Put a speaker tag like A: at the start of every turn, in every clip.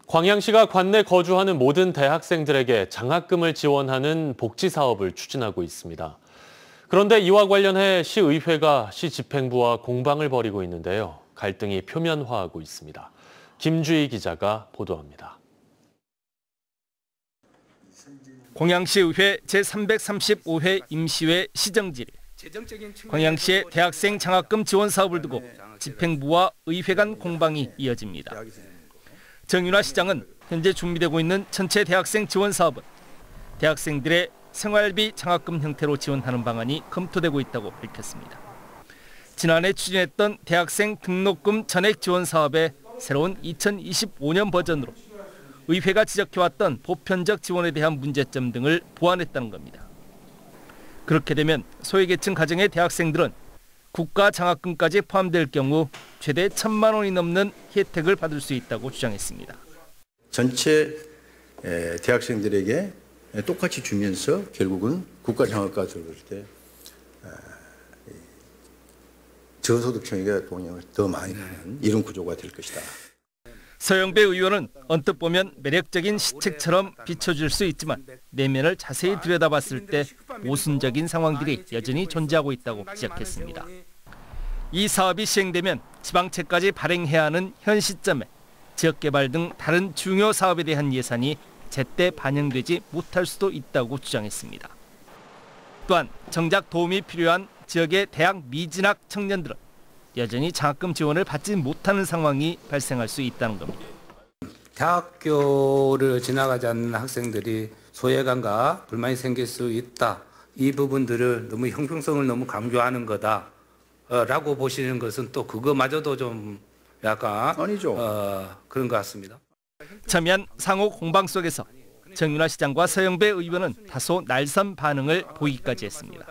A: 광양시가 관내 거주하는 모든 대학생들에게 장학금을 지원하는 복지 사업을 추진하고 있습니다. 그런데 이와 관련해 시의회가 시 집행부와 공방을 벌이고 있는데요. 갈등이 표면화하고 있습니다. 김주희 기자가 보도합니다.
B: 광양시의회 제335회 임시회 시정질. 광양시의 대학생 장학금 지원 사업을 두고 집행부와 의회 간 공방이 이어집니다. 정윤화 시장은 현재 준비되고 있는 전체 대학생 지원 사업은 대학생들의 생활비 장학금 형태로 지원하는 방안이 검토되고 있다고 밝혔습니다. 지난해 추진했던 대학생 등록금 전액 지원 사업의 새로운 2025년 버전으로 의회가 지적해왔던 보편적 지원에 대한 문제점 등을 보완했다는 겁니다. 그렇게 되면 소외계층 가정의 대학생들은 국가 장학금까지 포함될 경우 최대 1,000만 원이 넘는 혜택을 받을 수 있다고 주장했습니다.
C: 전체 대학생들에게 똑같이 주면서 결국은 국가 장학까지 들어올 때 저소득층에게 돈이 더 많이 가는 이런 구조가 될 것이다.
B: 서영배 의원은 언뜻 보면 매력적인 시책처럼 비춰질 수 있지만 내면을 자세히 들여다봤을 때 모순적인 상황들이 여전히 존재하고 있다고 지적했습니다. 이 사업이 시행되면 지방채까지 발행해야 하는 현 시점에 지역개발 등 다른 중요 사업에 대한 예산이 제때 반영되지 못할 수도 있다고 주장했습니다. 또한 정작 도움이 필요한 지역의 대학 미진학 청년들은 여전히 장학금 지원을 받지 못하는 상황이 발생할 수 있다는 겁니다.
D: 대학교를 지나가지 않는 학생들이 소외감과 불만이 생길 수 있다. 이 부분들을 너무 형평성을 너무 강조하는 거다라고 보시는 것은 또 그거마저도 좀 약간
C: 아니죠.
D: 그런 것 같습니다.
B: 첨예한 상호 공방 속에서 정윤화 시장과 서영배 의원은 다소 날선 반응을 보이기까지 했습니다.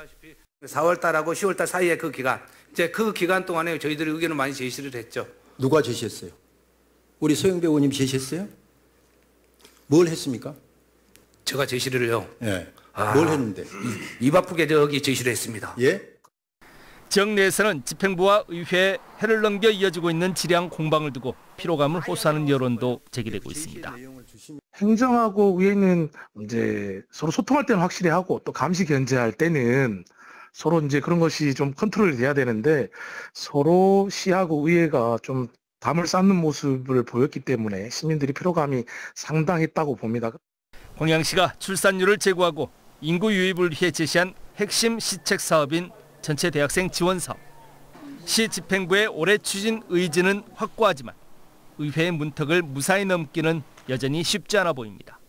D: 4월 달하고 10월 달 사이에 그 기간, 이제 그 기간 동안에 저희들이 의견을 많이 제시를 했죠.
C: 누가 제시했어요? 우리 서영배 의원님 제시했어요? 뭘 했습니까?
D: 제가 제시를요.
C: 예. 뭘 했는데?
D: 입 아프게 저기 제시를 했습니다.
C: 예?
B: 지역 내에서는 집행부와 의회에 해를 넘겨 이어지고 있는 질양 공방을 두고 피로감을 호소하는 여론도 제기되고 있습니다.
E: 행정하고 의회는 이제 서로 소통할 때는 확실히 하고 또 감시 견제할 때는 서로 이제 그런 것이 좀 컨트롤이 돼야 되는데 서로 시하고 의회가 좀 담을 쌓는 모습을 보였기 때문에 시민들이 피로감이 상당했다고 봅니다.
B: 광양시가 출산율을 제고하고 인구 유입을 위해 제시한 핵심 시책 사업인 전체 대학생 지원 사업. 시 집행부의 올해 추진 의지는 확고하지만 의회의 문턱을 무사히 넘기는 여전히 쉽지 않아 보입니다.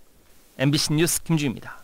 B: MBC 뉴스 김주희입니다.